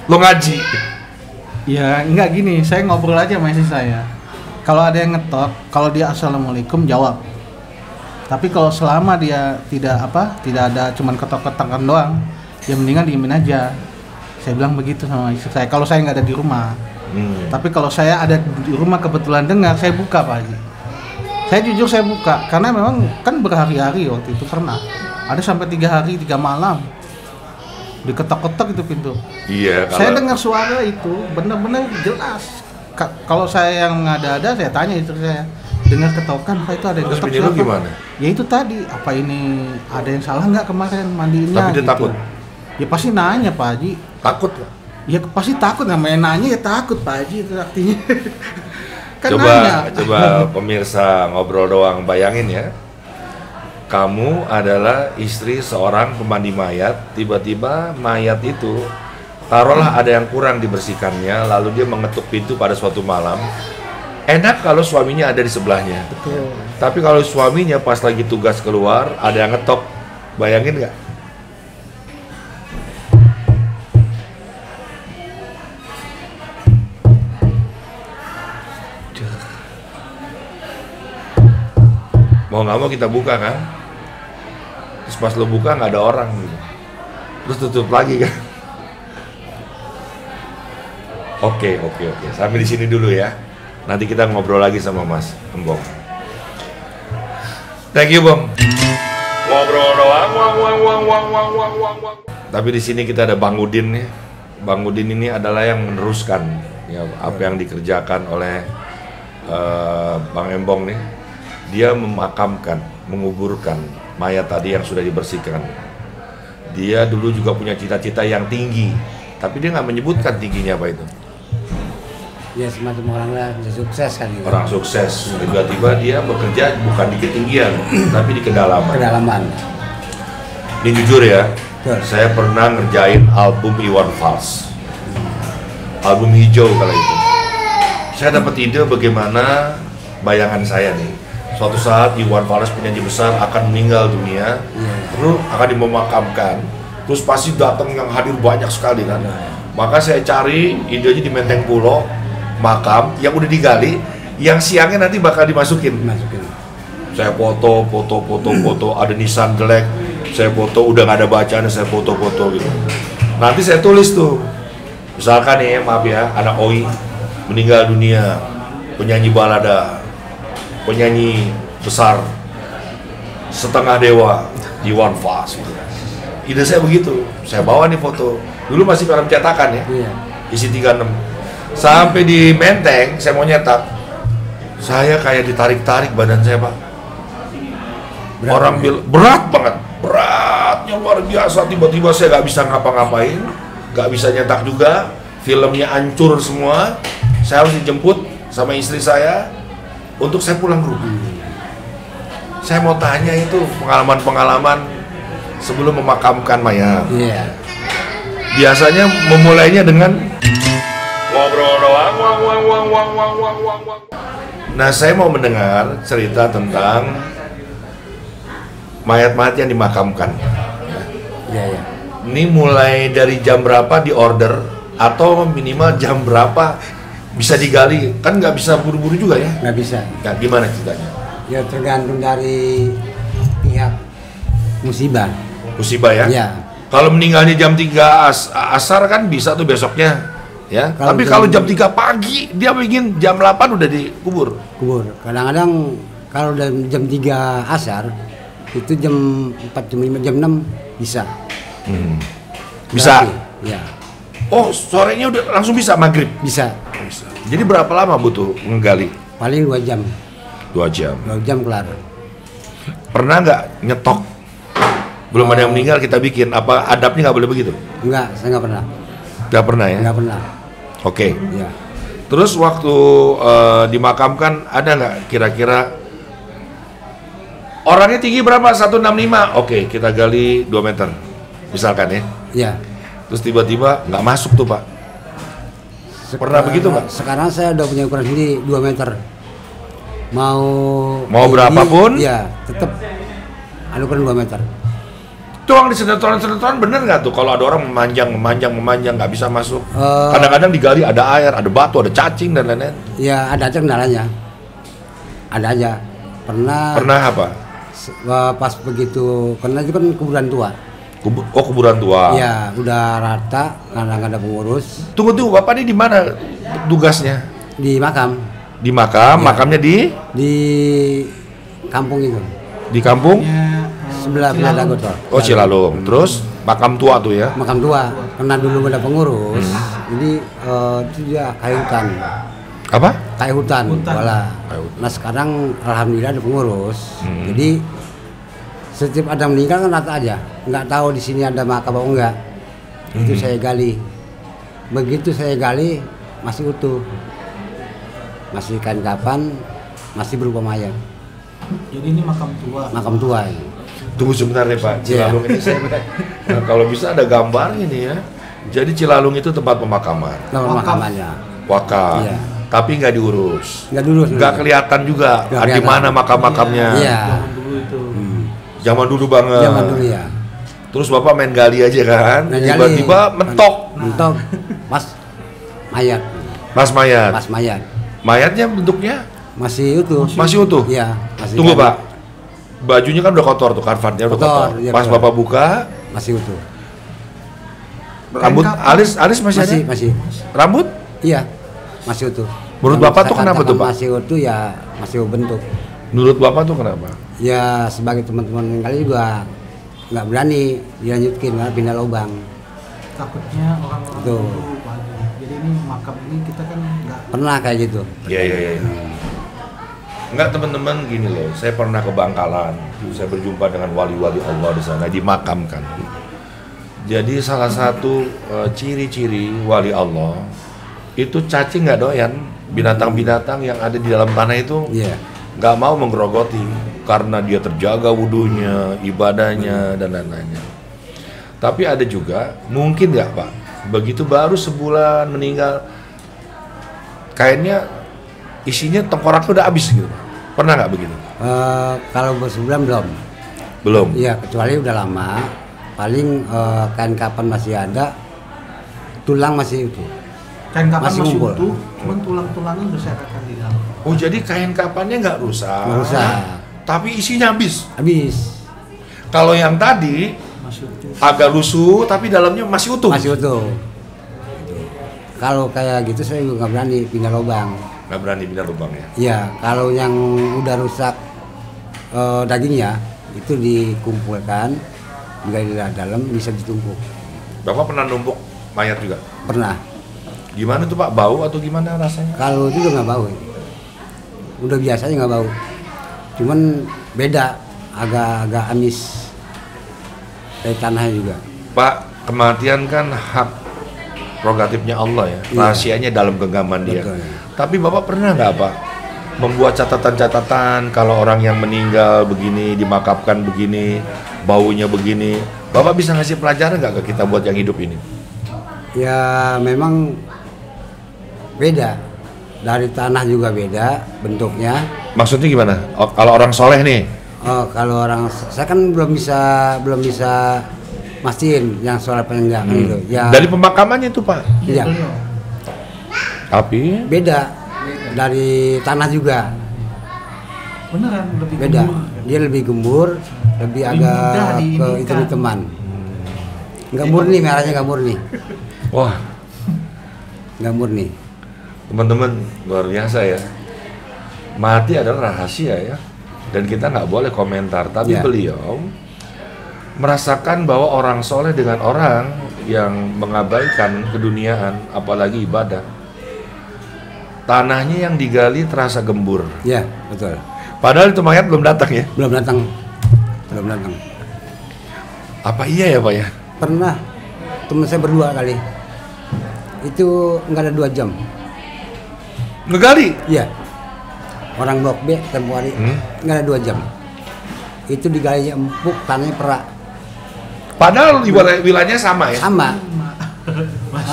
Lo ngaji? Ya enggak gini, saya ngobrol aja sama istri saya. Kalau ada yang ngetok, kalau dia assalamualaikum jawab. Tapi kalau selama dia tidak ada cuman ketok-ketokan doang, ya mendingan diemin aja. Saya bilang begitu sama istri saya. Kalau saya nggak ada di rumah, tapi kalau saya ada di rumah kebetulan dengar, saya buka Pak Haji. Saya jujur saya buka, karena memang kan berhari-hari waktu itu pernah. Ada sampai 3 hari 3 malam diketok-ketok itu pintu. Iya. Saya dengar suara itu benar-benar jelas. Kalau saya yang ada, saya tanya istri saya, dengar ketokan, Pak itu ada yang ketok siapa? Gimana? Ya itu tadi, apa ini ada yang salah nggak kemarin mandiinnya? Tapi dia gitu. takut. Ya pasti nanya Pak Haji. Takut nggak? Ya pasti takut, namanya nanya ya takut Pak Haji itu artinya. Kan Coba pemirsa ngobrol doang, bayangin ya. Kamu adalah istri seorang pemandi mayat, tiba-tiba mayat itu taruhlah ada yang kurang dibersihkannya, lalu dia mengetuk pintu pada suatu malam. Enak kalau suaminya ada di sebelahnya. Betul. Tapi kalau suaminya pas lagi tugas keluar, ada yang ngetok, bayangin nggak? Mau nggak mau kita buka kan? Terus pas lo buka nggak ada orang gitu. Terus tutup lagi kan? Oke. Sampai di sini dulu ya. Nanti kita ngobrol lagi sama Mas Embong. Thank you, Bang. Ngobrol doang. Tapi di sini kita ada Bang Udin nih. Bang Udin ini adalah yang meneruskan ya apa yang dikerjakan oleh Bang Embong nih. Dia memakamkan, menguburkan mayat tadi yang sudah dibersihkan. Dia dulu juga punya cita-cita yang tinggi, tapi dia nggak menyebutkan tingginya apa itu. Ya semacam orang lah bisa sukses kan gitu. Orang sukses, tiba-tiba dia bekerja bukan di ketinggian, tapi di kedalaman. Kedalaman. Ini jujur ya, Betul. saya pernah ngerjain album Iwan Fals, album hijau kala itu. Saya dapat ide bagaimana bayangan saya nih. Suatu saat Iwan Fals penyanyi besar akan meninggal dunia, terus akan dimakamkan, terus pasti datang yang hadir banyak sekali kan. Maka saya cari idenya di Menteng Pulo, makam yang udah digali, yang siangnya nanti bakal dimasukin. Saya foto, ada nisan jelek, saya foto, udah nggak ada bacaannya, saya foto gitu. Nanti saya tulis tuh, misalkan nih, maaf ya, anak Oi meninggal dunia, penyanyi balada, penyanyi besar, setengah dewa, Iwan Fals. Ide saya begitu, saya bawa nih foto. Dulu masih film cetakan ya, isi 36. Sampai di Menteng, saya mau nyetak. Saya kayak ditarik-tarik badan saya, Pak. Orang bilang berat banget, beratnya luar biasa. Tiba-tiba saya nggak bisa ngapa-ngapain, nggak bisa nyetak juga. Filmnya hancur semua. Saya harus dijemput sama istri saya untuk saya pulang ke rumah. Saya mau tanya itu pengalaman-pengalaman sebelum memakamkan mayat. Biasanya memulainya dengan ngobrol doang. Nah, saya mau mendengar cerita tentang mayat-mayat yang dimakamkan. Ini mulai dari jam berapa di order atau minimal jam berapa bisa digali? Kan nggak bisa buru-buru juga ya? Nggak bisa. Nah, gimana ceritanya? Ya tergantung dari pihak musibah. Musibah ya? Ya. Kalau meninggalnya jam 3 asar kan bisa tuh besoknya. Ya. Tapi kalau jam 3 pagi dia ingin jam 8 udah dikubur. Kubur. Kadang-kadang kalau udah jam 3 asar itu jam 4, jam 5, jam 6 bisa. Bisa. Berarti, ya. Oh, sorenya udah langsung bisa maghrib. Bisa. Jadi berapa lama butuh menggali? Paling 2 jam. 2 jam. 2 jam kelar. Pernah nggak nyetok? Belum ada yang meninggal kita bikin. Apa adabnya nggak boleh begitu? Enggak, saya nggak pernah. Nggak pernah ya? Nggak pernah. Oke. Ya. Terus waktu dimakamkan ada nggak kira-kira orangnya tinggi berapa? 165. Oke, kita gali 2 meter. Misalkan ya. Ya. Terus tiba-tiba nggak masuk tuh Pak. Pernah begitu Pak? Sekarang saya udah punya ukuran sendiri 2 meter. Mau berapapun? Ya, tetap ada ukuran 2 meter. Tuang di senetoran bener nggak tuh kalau ada orang memanjang nggak bisa masuk? Kadang-kadang digali ada air, ada batu, ada cacing dan lain-lain. Ya ada aja kendalanya. Ada aja. Pernah apa? Pas begitu, karena itu kan kuburan tua. Kuburan tua. Ya udah rata, karena nggak ada pengurus. Tunggu Bapak ini di mana tugasnya? Di makam. Di makam, Ya. Makamnya Di kampung itu. di kampung? Sebelah Dago tuh. Oh Cilalung. Terus makam tua tuh ya? Makam tua, karena dulu nggak ada pengurus, jadi itu dia kayu hutan. Apa? Kayu hutan. Wala. Nah sekarang alhamdulillah ada pengurus. Jadi setiap ada meninggal kan rata aja. Nggak tahu di sini ada makam atau enggak. Itu saya gali. Begitu saya gali masih utuh. Masih kain kapan, masih berupa mayat. Jadi ini makam tua. Makam tua. Tunggu sebentar nih Pak. Cilalung ini saya nah, kalau bisa ada gambarnya nih ya. Jadi Cilalung itu tempat pemakaman. Pemakamannya. Wakaf. Iya. Tapi nggak diurus. Nggak Kelihatan juga di mana makam-makamnya. Iya. Zaman dulu itu. Zaman dulu banget. Zaman dulu ya. Terus Bapak main gali aja kan. Tiba-tiba mentok. Mas mayat. Mas mayat. Mas mayat. Mayatnya bentuknya Masih utuh. masih utuh. Iya. Masih Tunggu kan. Pak. Bajunya kan udah kotor tuh, karvatnya udah kotor. Iya, Pas kotor. Bapak buka, Masih utuh. rambut alis masih ada? Masih. Rambut? Iya. Masih utuh. Menurut Kalau Bapak tuh misalkan kenapa tuh, Pak? Masih utuh ya masih bentuk. Menurut Bapak tuh kenapa? Ya sebagai teman-teman yang kali juga nggak berani dilanjutkan karena pindah lubang. Takutnya orang-orang Tuh. dulu, Pak. Jadi ini makam ini kita kan nggak Pernah kayak gitu. Iya. Enggak teman-teman gini loh, saya pernah ke Bangkalan, saya berjumpa dengan wali-wali Allah di sana, dimakamkan. Jadi salah satu ciri-ciri wali Allah itu cacing nggak doyan, binatang-binatang yang ada di dalam tanah itu Iya. nggak mau menggerogoti karena dia terjaga wudunya, ibadahnya dan lain-lainnya. Tapi ada juga mungkin nggak Pak, begitu baru sebulan meninggal, kainnya isinya tengkoraknya udah habis gitu. Pernah nggak begitu? Kalau bersebulan belum. Belum. Iya, kecuali udah lama. Paling kain kapan masih ada, tulang masih utuh. kain kapan Masih masih ngumpul. utuh, cuman tulang-tulangnya udah saya akan di dalam. Oh jadi kain kapannya nggak rusak. Nggak rusak. Tapi isinya habis. Habis. Kalau yang tadi Masih utuh. agak lusuh tapi dalamnya masih utuh. Masih utuh. Gitu. Kalau kayak gitu saya juga nggak berani pindah lubang. Nggak berani pindah lubang ya. Iya, kalau yang udah rusak dagingnya itu dikumpulkan, di dalam bisa ditumpuk. Bapak pernah numpuk mayat juga? Pernah. Gimana tuh Pak? Bau atau gimana rasanya? Kalau itu juga nggak bau. Udah biasanya nggak bau. Cuman beda, agak amis. Dari tanahnya juga. Pak, kematian kan hak prerogatifnya Allah ya. Iya. Rahasianya dalam genggaman dia. Betul. Tapi Bapak pernah nggak Pak membuat catatan-catatan kalau orang yang meninggal begini, dimakamkan begini, baunya begini. Bapak bisa ngasih pelajaran nggak ke kita buat yang hidup ini? Ya memang beda. Dari tanah juga beda bentuknya. Maksudnya gimana? Kalau orang soleh nih? Kalau orang saya kan belum bisa mastiin yang soal penenggak itu. Ya. Dari pemakamannya itu Pak? Iya. Tapi beda dari tanah juga. Beneran lebih Beda. gembur. Dia lebih gembur, lebih agak ke hitam-hitaman. Nggak murni, merahnya nggak murni. wah, Nggak murni. teman-teman luar biasa ya. Mati adalah rahasia ya. Dan kita nggak boleh komentar. Tapi Ya. beliau merasakan bahwa orang soleh dengan orang yang mengabaikan keduniaan, apalagi ibadah. Tanahnya yang digali terasa gembur. Ya, betul. Padahal itu mayat belum datang ya. Belum datang. Belum datang. Apa iya ya Pak ya? Pernah teman saya berdua kali. Itu nggak ada 2 jam. Ngegali? Iya. Orang blok B tempo hari nggak ada 2 jam. Itu digalinya empuk, tanahnya perak. Padahal wilayahnya sama ya? Sama.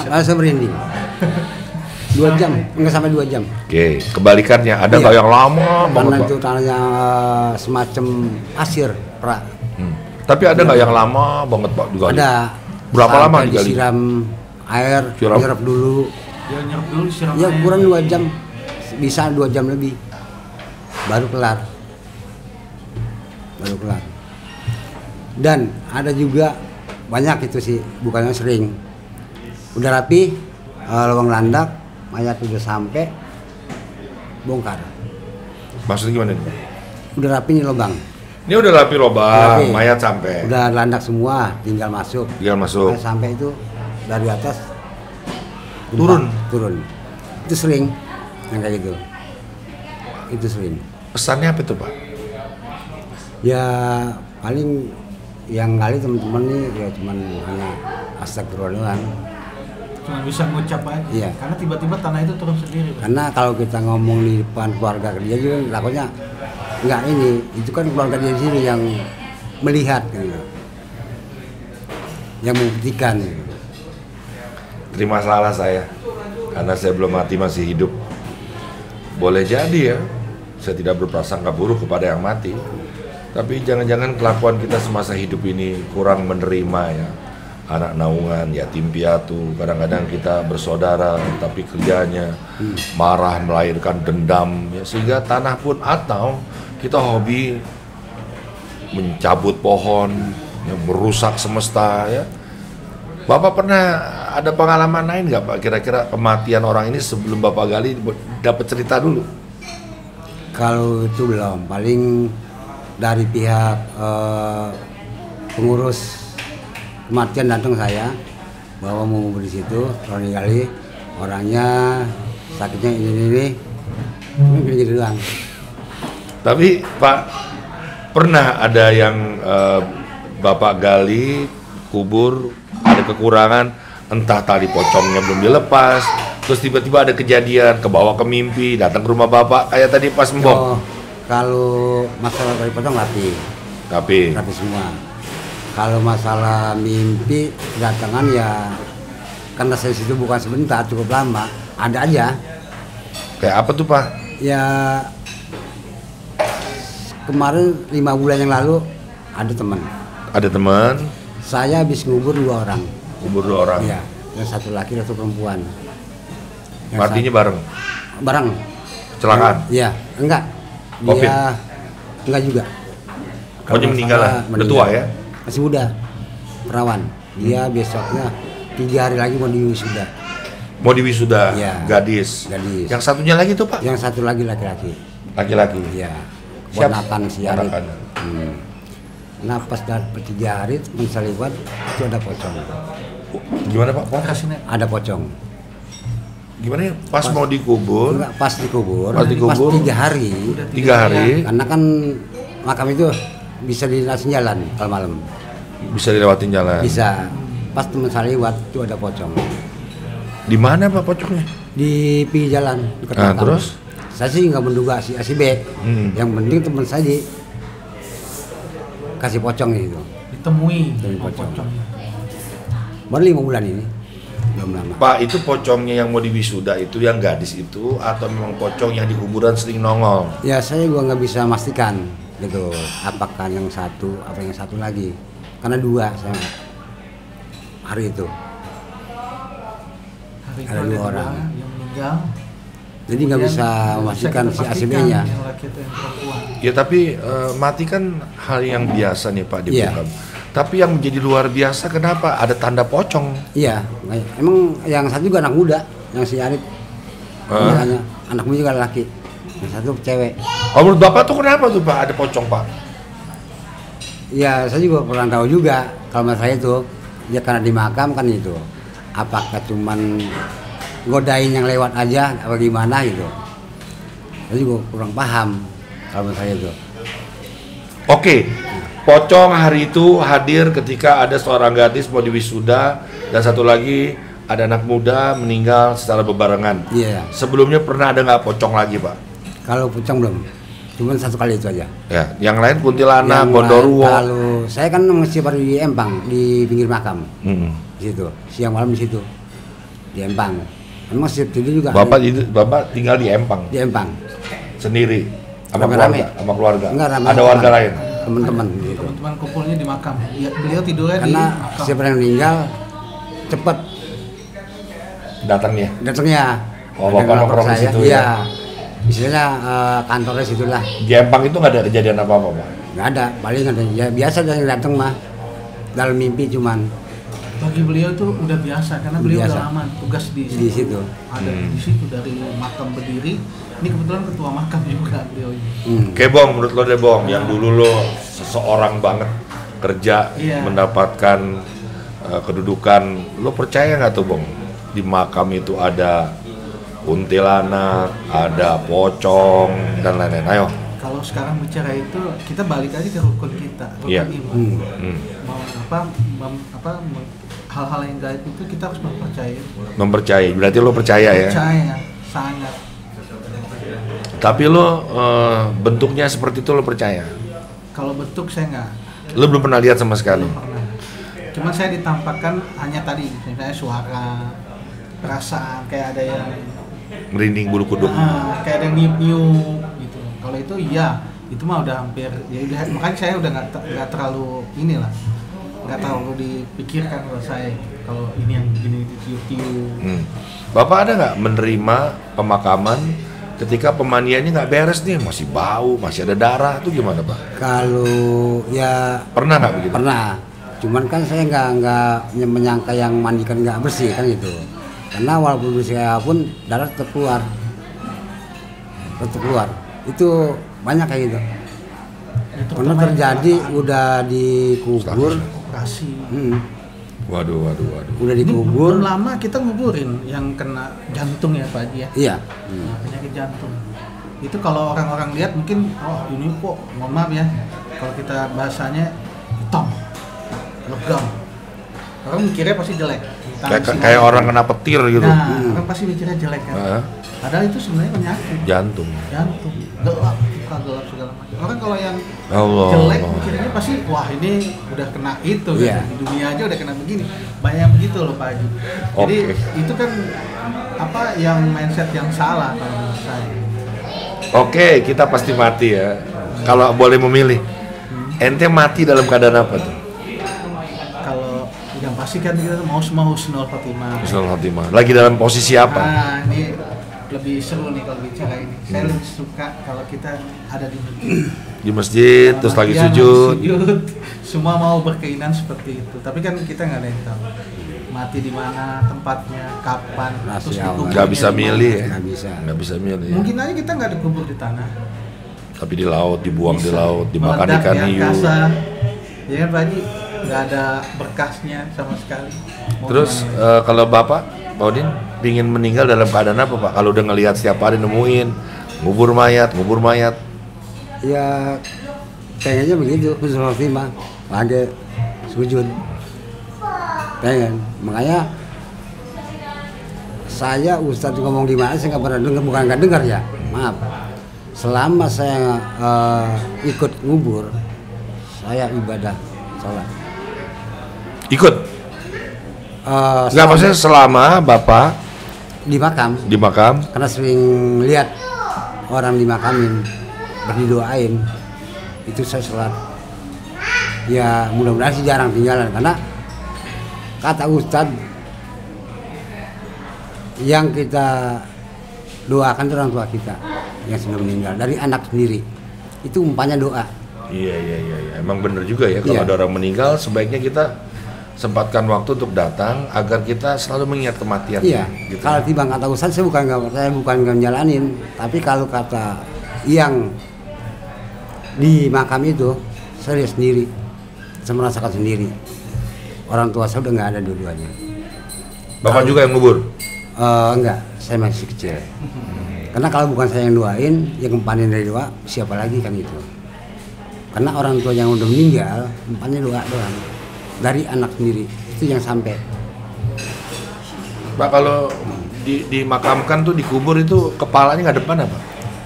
Langsung merinding. 2 jam, nggak sampai 2 jam. Oke, kebalikannya ada Iya. nggak yang lama banget Tanah Pak? itu tanahnya semacam pasir, perak. Tapi ada nggak yang lama banget Pak digali? Ada. Berapa lama Sampai digali? disiram air, Siram. nyerap dulu. Dia nyerap dulu disiram Ya air. kurang 2 jam. Bisa 2 jam lebih. Baru kelar. Baru kelar. Dan ada juga banyak itu sih, bukannya sering. Udah rapi, lubang landak, mayat udah sampai, bongkar. Maksudnya gimana nih? Udah rapi nih lubang. Ini udah rapi lubang, Rapi. mayat sampai. Udah landak semua, tinggal masuk. Tinggal masuk. Sampai itu dari atas Turun. turun. Itu sering yang kayak gitu. Itu sering. Pesannya apa itu Pak? Ya paling yang kali teman-teman nih ya cuman hanya astagfirullah doang. Cuma bisa ngucap aja. Iya. Karena tiba-tiba tanah itu turun sendiri, Pak. Karena kalau kita ngomong di depan keluarga dia juga lakunya enggak ini, itu kan keluarga dia sendiri yang melihat gitu. Yang membuktikan gitu. Terima salah saya, karena saya belum mati masih hidup. Boleh jadi ya, saya tidak berprasangka buruk kepada yang mati. Tapi jangan-jangan kelakuan kita semasa hidup ini kurang menerima ya. Anak naungan, yatim piatu, kadang-kadang kita bersaudara tapi kerjanya marah, melahirkan dendam ya, sehingga tanah pun, atau kita hobi mencabut pohon yang merusak semesta ya. Bapak pernah ada pengalaman lain nggak Pak, kira-kira kematian orang ini sebelum Bapak gali dapat cerita dulu? Kalau itu belum, paling dari pihak pengurus kematian datang saya bahwa mau ngubur di situ, orang kali orangnya sakitnya ini gitu doang. Tapi Pak, pernah ada yang Bapak gali, kubur, ada kekurangan, entah tali pocongnya belum dilepas, terus tiba-tiba ada kejadian, kebawa ke mimpi, datang ke rumah Bapak, kayak tadi pas Mbok. Oh, kalau masalah tali pocong rapi semua. Kalau masalah mimpi kedatangan ya, karena saya situ bukan sebentar, cukup lama, ada aja. Kayak apa tuh Pak? Ya kemarin 5 bulan yang lalu ada teman. Ada teman, Saya habis ngubur 2 orang. kubur 2 orang, Iya, yang satu laki dan satu perempuan. Yang matinya bareng, bareng. kecelakaan. Iya, enggak. Covid? Dia enggak juga. Oh, dia meninggal lah, udah tua ya? Masih muda, perawan. Dia besoknya 3 hari lagi mau diwisuda. Mau diwisuda, Iya. gadis. Gadis. Yang satunya lagi tuh Pak? Yang satu lagi laki-laki. Laki-laki. Iya. Siapa? Ponakan si Arif. Ponakan. Nah pas dapat 3 hari teman saya lewat itu ada pocong. Gimana Pak? Ada pocong. Gimana ya? Pas mau dikubur, Enggak, pas dikubur. Pas dikubur. 3 hari. 3 hari, Karena kan makam itu bisa dilasin jalan kalau malam. bisa dilewatin jalan. Bisa. Pas teman saya lewat itu ada pocong Di mana Pak pocongnya? di pinggir jalan dekat Nah, makam. terus? Saya sih nggak menduga si A si B. Yang penting teman saya kasih pocong itu. Ditemui Temui oh, pocong. pocongnya. Baru 5 bulan ini. Belum lama. Pak, itu pocongnya yang mau diwisuda itu yang gadis itu, atau memang pocong yang di kuburan sering nongol? Ya saya gua nggak bisa memastikan gitu apakah yang satu apa yang satu lagi karena 2 saya hari itu. Ada 2 orang yang meninggal. Jadi nggak bisa memastikan si ACB-nya. Ya tapi mati kan hal yang biasa nih Pak di Bukam. Tapi yang menjadi luar biasa kenapa ada tanda pocong? Iya, emang yang satu juga anak muda, yang si Arif. Anak muda juga laki, yang satu cewek. Oh, menurut Bapak tuh kenapa tuh Pak ada pocong Pak? Ya saya juga kurang tahu juga. Kalau menurut saya itu, ya karena di makam kan itu. Apakah cuman godain yang lewat aja apa gimana gitu. Saya juga kurang paham kalau menurut saya itu. Oke. Pocong hari itu hadir ketika ada seorang gadis mau diwisuda dan satu lagi ada anak muda meninggal secara bebarengan. Iya. Sebelumnya pernah ada nggak pocong lagi Pak? Kalau pocong belum, cuma satu kali itu aja. Ya, yang lain kuntilanak, gondoruo. Kalau saya kan masih baru di Empang di pinggir makam, di situ. Siang malam di situ, di Empang. Emang setiap tidur juga. Bapak tinggal di Empang. Di Empang. Sendiri, sama rame-rame. Sama keluarga. Enggak, ada warga lain. Teman-teman gitu. Teman-teman kumpulnya di makam. Ya, beliau tidurnya karena di makam. siapa yang meninggal cepat datangnya. Oh, Bapak nongkrong di situ ya. Istilahnya kantornya situlah. Di Empang itu nggak ada kejadian apa-apa Pak? Nggak ada, paling ada. Ya biasa yang datang mah dalam mimpi cuman. Bagi beliau itu udah biasa karena beliau udah lama tugas di situ. Ada di situ dari makam berdiri. Ini kebetulan ketua makam juga beliau ini. Oke Bong, menurut lo deh Bong, yang dulu lo seseorang banget kerja mendapatkan kedudukan, lo percaya nggak tuh Bong di makam itu ada kuntilanak, ada pocong dan lain-lain? Ayo. Kalau sekarang bicara itu, kita balik aja ke rukun kita, rukun iman. Hal-hal yang gaib itu kita harus mempercayai. Berarti lo percaya ya? Percaya, sangat. Tapi lo bentuknya seperti itu lo percaya? Kalau bentuk saya nggak. Lo belum pernah lihat sama sekali? Belum pernah. Cuma saya ditampakkan hanya tadi, misalnya suara, perasaan, kayak ada yang merinding bulu kuduk. Kayak ada yang niup gitu. Kalau itu iya, itu mah udah hampir. Ya udah, makanya saya udah nggak terlalu inilah, nggak terlalu dipikirkan kalau saya. Kalau ini yang begini ditiup-tiup. Bapak ada nggak menerima pemakaman ketika pemandiannya nggak beres nih, masih bau, masih ada darah, itu gimana Pak? Kalau ya pernah nggak begitu? Pernah, cuman kan saya nggak menyangka yang mandikan nggak bersih kan gitu. Karena walaupun bersih pun darah tetap keluar, itu banyak kayak gitu. Pernah terjadi udah dikubur. Waduh. Udah dikubur. Belum lama kita nguburin yang kena jantung ya Pak Haji ya. Iya. Penyakit jantung. Itu kalau orang-orang lihat mungkin, oh ini kok, mohon maaf ya, kalau kita bahasanya hitam, legam. Orang mikirnya pasti jelek. Kayak orang kena petir gitu. Nah, orang pasti mikirnya jelek kan. Padahal itu sebenarnya penyakit. Jantung. Gelap, bukan gelap segala macam. Orang kalau yang jelek mikirnya pasti, wah ini udah kena itu kan. Di dunia aja udah kena begini. Banyak yang begitu loh Pak Haji. Jadi itu kan yang mindset yang salah kalau menurut saya. Oke, kita pasti mati ya. Kalau boleh memilih, ente mati dalam keadaan apa tuh? Yang pasti kan kita mau husnul khotimah. Husnul khotimah. Lagi dalam posisi apa? Nah, ini lebih seru nih kalau bicara ini. Saya lebih suka kalau kita ada di masjid. Di masjid, terus lagi sujud. Semua mau berkeinginan seperti itu. Tapi kan kita nggak ada yang tahu. Mati di mana, tempatnya, kapan, terus nggak bisa milih ya. Nggak bisa milih. Mungkin aja kita nggak dikubur di tanah. Tapi di laut, dibuang di laut, dimakan ikan hiu. Ya kan Pak Haji? Nggak ada berkasnya sama sekali. Terus kalau Bapak Udin ingin meninggal dalam keadaan apa Pak? Kalau udah ngelihat setiap hari nemuin ngubur mayat. Ya pengennya begitu, husnul khotimah, lagi sujud. Pengen, makanya saya Ustadz ngomong di mana saya nggak pernah dengar, bukan nggak dengar ya, maaf. Selama saya ikut ngubur, saya ibadah, sholat. Ikut? Nggak, maksudnya selama Bapak di makam, karena sering lihat orang dimakamin berdidoain, itu saya sholat. Ya mudah-mudahan sih jarang tinggalan, karena kata Ustadz yang kita doakan itu orang tua kita yang sudah meninggal dari anak sendiri. Itu umpamanya doa. Iya. Emang bener juga ya kalau ada orang meninggal sebaiknya kita sempatkan waktu untuk datang agar kita selalu mengingat kematian. Iya. Gitu. Kalau tiba kata Ustadz saya bukan menjalanin, tapi kalau kata yang di makam itu saya lihat sendiri, saya merasakan sendiri. Orang tua saya udah nggak ada dua-duanya. Bapak juga yang ngubur? Enggak, saya masih kecil. Karena kalau bukan saya yang doain, yang ngempanin dari doa, siapa lagi kan itu. Karena orang tua yang udah meninggal, ngempanin doa doang. Dari anak sendiri, itu yang sampai. Pak, kalau dimakamkan tuh dikubur itu kepalanya nggak depan apa?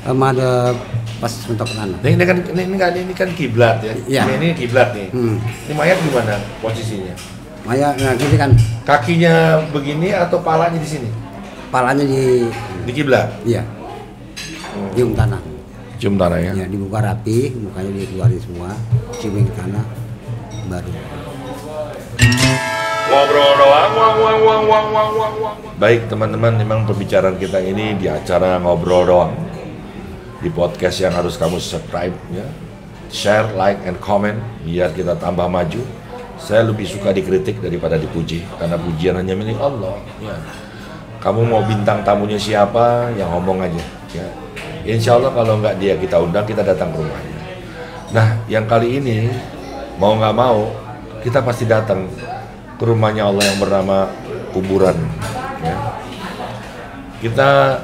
Ada pas mentok kanan. Ini kan kiblat ya. Iya. Ini kiblat nih. Ini mayat gimana posisinya? Mayat, nah gini kan. Kakinya begini atau palanya di sini? Palanya di kiblat. Iya. Cium tanah. Cium tanah ya. Ya, dibuka rapi, mukanya dikeluarin semua, ciumin ke tanah, baru. Ngobrol doang. Baik teman-teman, memang pembicaraan kita ini di acara ngobrol doang. Di podcast yang harus kamu subscribe ya. Share, like, and comment biar kita tambah maju. Saya lebih suka dikritik daripada dipuji karena pujian hanya milik Allah ya. Kamu mau bintang tamunya siapa, yang ngomong aja ya. Insya Allah kalau nggak dia kita undang, kita datang ke rumahnya. Nah, yang kali ini mau nggak mau kita pasti datang ke rumahnya Allah yang bernama kuburan ya. Kita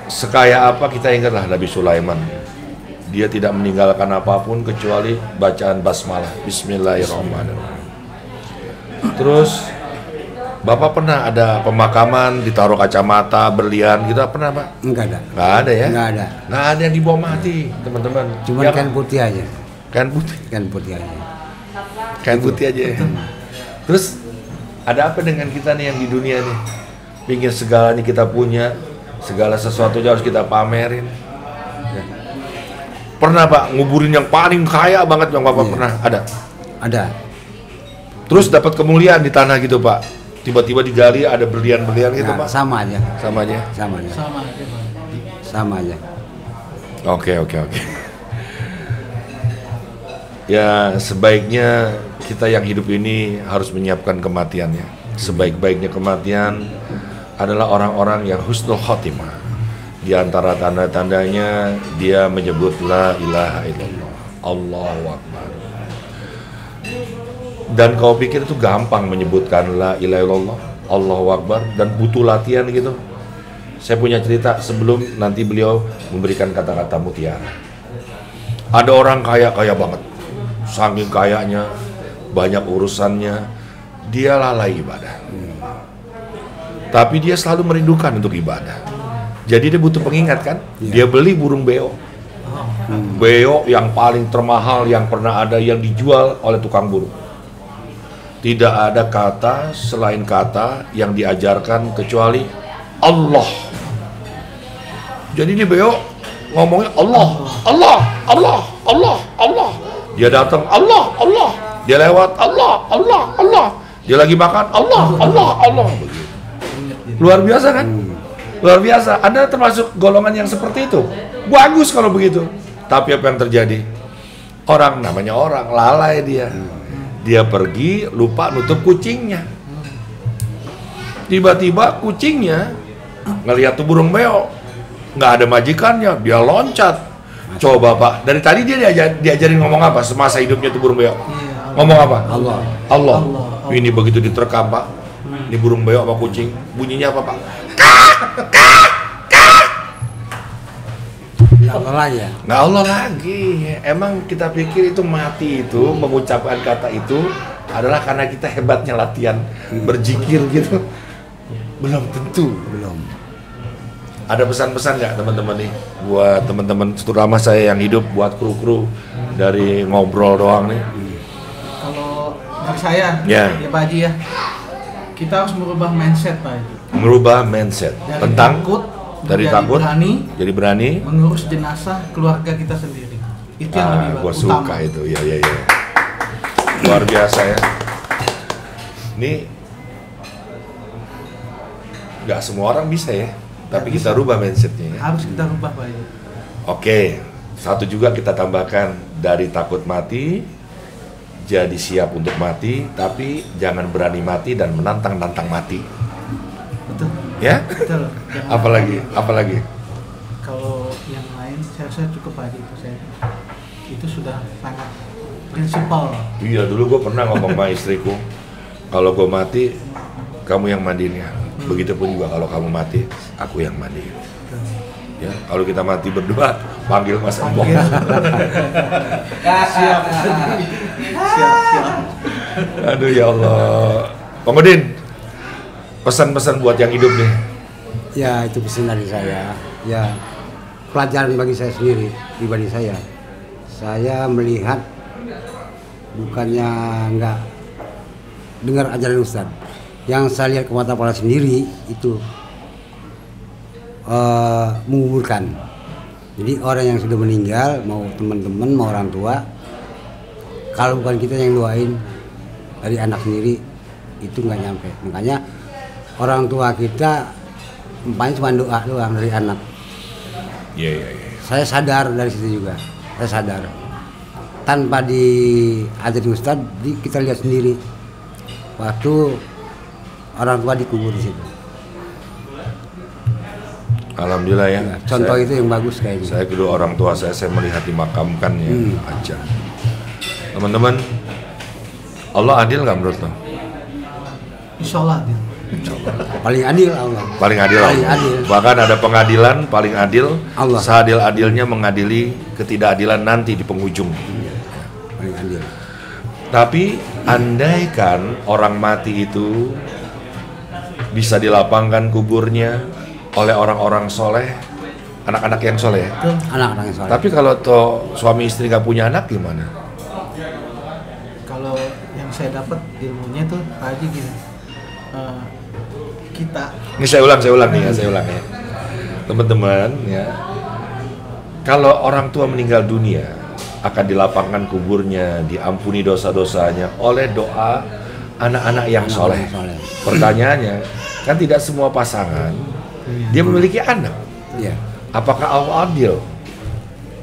sekaya apa kita ingatlah Nabi Sulaiman. Dia tidak meninggalkan apapun kecuali bacaan basmalah, bismillahirrahmanirrahim. Terus Bapak pernah ada pemakaman ditaruh kacamata, berlian gitu, pernah Pak? Enggak ada. Nggak ada ya? Enggak ada. Nggak ada yang dibawa mati, teman-teman. Cuma yang kain putih aja. Kain putih. Kain putih aja. Kain putih aja ya. Terus ada apa dengan kita nih yang di dunia nih? Pingin segala nih kita punya, segala sesuatu harus kita pamerin. Ya. Pernah Pak nguburin yang paling kaya banget yang Bapak pernah? Ada? Ada. Terus dapat kemuliaan di tanah gitu Pak? Tiba-tiba digali ada berlian-berlian gitu Pak? Sama aja. Sama aja? Sama aja. Sama aja, Pak. Sama aja. Oke. Ya sebaiknya kita yang hidup ini harus menyiapkan kematiannya. Sebaik-baiknya kematian adalah orang-orang yang husnul khotimah. Di antara tanda-tandanya dia menyebut la ilaha illallah, Allahu Akbar. Dan kau pikir itu gampang menyebutkan la ilaha illallah, Allahu Akbar dan butuh latihan gitu? Saya punya cerita sebelum nanti beliau memberikan kata-kata mutiara. Ada orang kaya banget, saking kayanya, banyak urusannya, dia lalai ibadah. Tapi dia selalu merindukan untuk ibadah. Jadi dia butuh pengingat kan? Dia beli burung beo. Beo yang paling termahal yang pernah ada yang dijual oleh tukang burung. Tidak ada kata selain kata yang diajarkan kecuali Allah. Jadi dia beo ngomongnya Allah. Dia datang Allah. Dia lewat Allah. Dia lagi makan Allah. Begitu. Luar biasa kan? Luar biasa. Anda termasuk golongan yang seperti itu. Bagus kalau begitu. Tapi apa yang terjadi? Namanya orang lalai dia. Dia pergi lupa nutup kucingnya. Tiba-tiba kucingnya ngelihat tuh burung beo, nggak ada majikannya, dia loncat. Coba Pak, dari tadi dia diajarin ngomong apa semasa hidupnya tuh burung beo? Ngomong apa? Allah. Ini begitu diterkam Pak. Ini burung beo sama kucing, bunyinya apa Pak? Nggak Allah lagi. Emang kita pikir itu mati itu mengucapkan kata itu adalah karena kita hebatnya latihan berzikir gitu? Belum tentu. Belum. Ada pesan-pesan nggak teman-teman nih buat teman-teman terutama saya yang hidup, buat kru-kru dari ngobrol doang nih? Kalau dari saya, ya Pak Haji ya, kita harus merubah mindset Pak Haji. Merubah mindset tentang takut jadi berani mengurus jenazah keluarga kita sendiri. Itu yang lebih gua utama. Suka itu ya luar biasa ya. Ini nggak semua orang bisa ya, tapi kita rubah mindsetnya ya. Harus kita rubah Pak Haji. Oke, satu juga kita tambahkan, dari takut mati jadi siap untuk mati, tapi jangan berani mati dan menantang-nantang mati. Betul. Ya? Betul. Apalagi? Kalau yang lain saya cukup Pak Haji itu sudah sangat prinsipal. Iya, dulu gue pernah ngomong sama istriku, kalau gue mati kamu yang mandiin ya. Begitupun juga kalau kamu mati, aku yang mandiin. Ya, kalau kita mati berdua, panggil Mas Embong. Siap. Aduh ya Allah. Bang Udin, pesan-pesan buat yang hidup nih. Ya, itu pesan dari saya. Ya, pelajaran bagi saya sendiri, pribadi saya. Saya melihat bukannya nggak dengar ajaran Ustaz. Yang saya lihat ke mata kepala sendiri itu menguburkan. Jadi orang yang sudah meninggal, mau teman-teman, mau orang tua, kalau bukan kita yang doain dari anak sendiri, itu nggak nyampe. Makanya orang tua kita paling cuma doa doang dari anak. Iya. Saya sadar dari situ juga. Saya sadar. Tanpa diajarin Ustaz, kita lihat sendiri. Waktu orang tua dikubur di situ. Alhamdulillah ya. Contoh itu yang bagus kayaknya. Saya kedua orang tua saya melihat dimakamkan ya aja. Teman-teman, Allah adil nggak menurut lo? Insya Allah adil. Paling adil Allah. Paling adil. Paling adil. Bahkan ada pengadilan paling adil. Allah. Seadil-adilnya mengadili ketidakadilan nanti di penghujung. Paling adil. Tapi andaikan orang mati itu bisa dilapangkan kuburnya oleh orang-orang soleh, anak-anak yang soleh. Anak-anak yang soleh. Tapi kalau toh suami istri nggak punya anak gimana? Kalau yang saya dapat ilmunya tuh Pak Haji gini, kita. Ini saya ulang ya. Teman-teman ya, kalau orang tua meninggal dunia akan dilapangkan kuburnya, diampuni dosa-dosanya oleh doa anak-anak yang soleh. Pertanyaannya, kan tidak semua pasangan dia memiliki anak. Iya. Apakah Allah adil?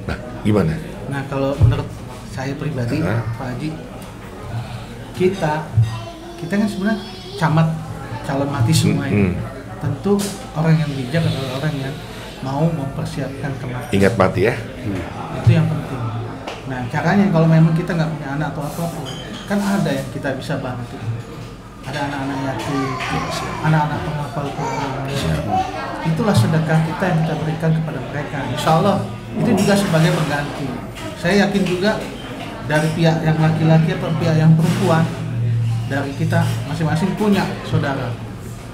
Nah, gimana? Nah, kalau menurut saya pribadi, Pak Haji, kita kan sebenarnya camat calon mati semua ini. Tentu orang yang bijak adalah orang yang mau mempersiapkan kematian. Ingat mati ya. Itu yang penting. Nah, caranya kalau memang kita nggak punya anak atau apa-apa, kan ada yang kita bisa bantu. Ada anak-anak yatim, anak-anak penghafal Quran. Itulah sedekah kita yang kita berikan kepada mereka. Insya Allah itu juga sebagai pengganti. Saya yakin juga dari pihak yang laki-laki atau pihak yang perempuan, dari kita masing-masing punya saudara.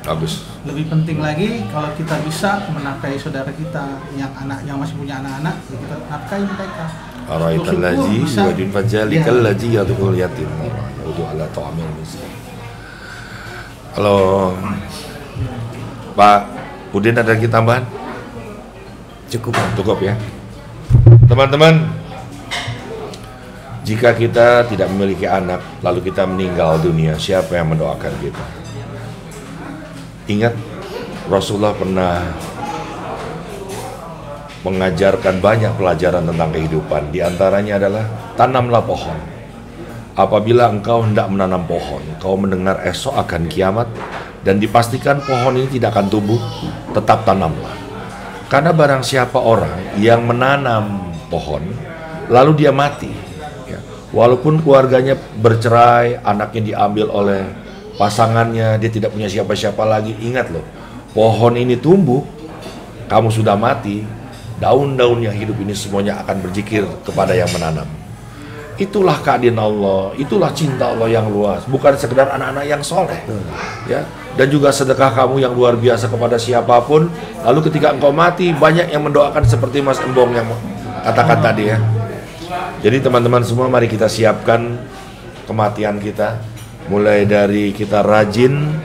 Bagus. Lebih penting lagi kalau kita bisa menafkahi saudara kita yang masih punya anak-anak, ya kita nafkahi mereka. Araital ladzi yu'adun fajalikal ladzi yadul yatim wa ala ta'amil miskin. Halo Pak Udin, ada lagi tambahan? Cukup ya. Teman-teman, jika kita tidak memiliki anak lalu kita meninggal dunia, siapa yang mendoakan kita? Ingat, Rasulullah pernah mengajarkan banyak pelajaran tentang kehidupan. Di antaranya adalah tanamlah pohon. Apabila engkau hendak menanam pohon, kau mendengar esok akan kiamat dan dipastikan pohon ini tidak akan tumbuh, tetap tanamlah. Karena barang siapa orang yang menanam pohon lalu dia mati, ya, walaupun keluarganya bercerai, anaknya diambil oleh pasangannya, dia tidak punya siapa-siapa lagi, ingat loh, pohon ini tumbuh, kamu sudah mati, daun-daunnya hidup ini semuanya akan berzikir kepada yang menanam. Itulah keadilan Allah, itulah cinta Allah yang luas, bukan sekedar anak-anak yang soleh, ya. Dan juga sedekah kamu yang luar biasa kepada siapapun. Lalu ketika engkau mati, banyak yang mendoakan seperti Mas Embong yang katakan tadi ya. Jadi teman-teman semua, mari kita siapkan kematian kita. Mulai dari kita rajin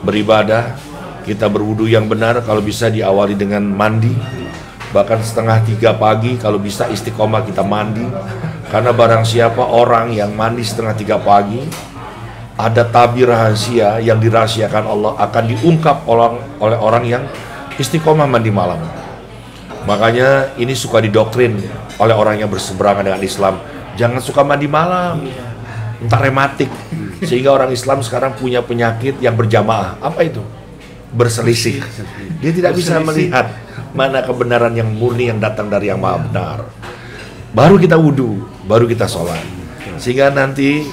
beribadah, kita berwudu yang benar, kalau bisa diawali dengan mandi. Bahkan 2:30 pagi, kalau bisa istiqomah kita mandi. Karena barang siapa orang yang mandi 2:30 pagi, ada tabir rahasia yang dirahasiakan Allah akan diungkap oleh orang yang istiqomah mandi malam. Makanya ini suka didoktrin oleh orang yang berseberangan dengan Islam. Jangan suka mandi malam, entar rematik. Sehingga orang Islam sekarang punya penyakit yang berjamaah. Apa itu? Berselisih. Dia tidak bisa melihat mana kebenaran yang murni yang datang dari yang maha benar. Baru kita wudhu, baru kita sholat. Sehingga nanti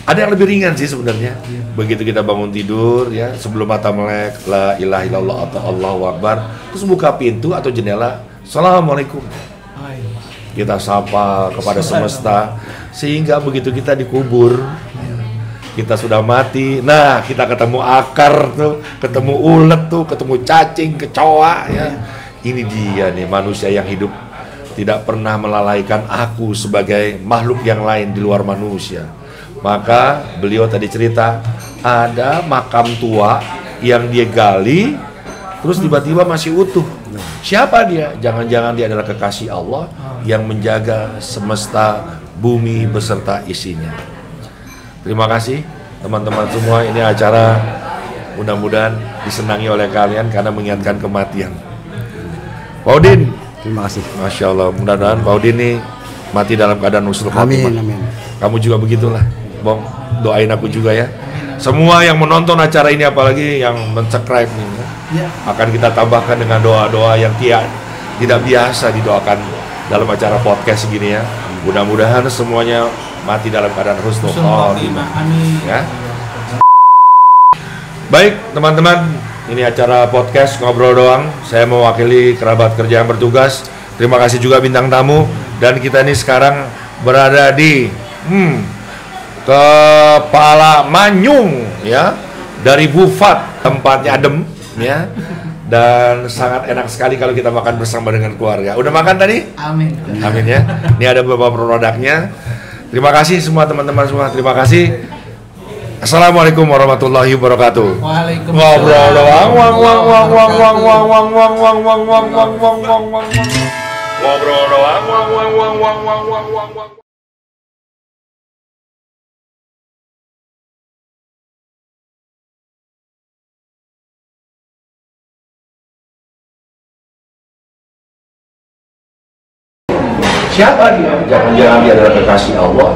ada yang lebih ringan sih sebenarnya. Begitu kita bangun tidur ya, sebelum mata melek, la ilaha illallah atau Allahu Akbar, terus buka pintu atau jendela, assalamualaikum. Kita sapa kepada semesta, sehingga begitu kita dikubur, kita sudah mati. Nah, kita ketemu akar tuh, ketemu ulet tuh, ketemu cacing, kecoa ya. Ini dia nih manusia yang hidup tidak pernah melalaikan aku sebagai makhluk yang lain di luar manusia. Maka beliau tadi cerita ada makam tua yang dia gali terus tiba-tiba masih utuh. Siapa dia? Jangan-jangan dia adalah kekasih Allah yang menjaga semesta bumi beserta isinya. Terima kasih teman-teman semua. Ini acara mudah-mudahan disenangi oleh kalian karena mengingatkan kematian. Pak Udin, terima kasih. Masya Allah, mudah-mudahan Pak Udin ini mati dalam keadaan husnul khotimah. Amin, amin. Kamu juga begitulah. Bong, doain aku juga ya. Semua yang menonton acara ini, apalagi yang men-subscribe nih ya, akan kita tambahkan dengan doa-doa yang tidak biasa didoakan dalam acara podcast gini ya. Mudah-mudahan semuanya mati dalam keadaan husnul khotimah. Ya. Baik teman-teman, ini acara podcast ngobrol doang. Saya mewakili kerabat kerja yang bertugas. Terima kasih juga bintang tamu. Dan kita ini sekarang berada di Kepala Manyung ya, dari Bufat, tempatnya adem ya, dan sangat enak sekali kalau kita makan bersama dengan keluarga. Udah makan tadi? Amin. Amin ya. Ini ada beberapa produknya. Terima kasih semua teman-teman semua. Terima kasih. Assalamualaikum warahmatullahi wabarakatuh. Waalaikumsalam. Ngobrol doang, wang wang wang wang wang wang wang wang wang wang wang wang wang wang wang. Ngobrol doang, wang wang wang wang wang wang wang wang. Siapa dia? Jangan-jangan dia adalah kekasih Allah.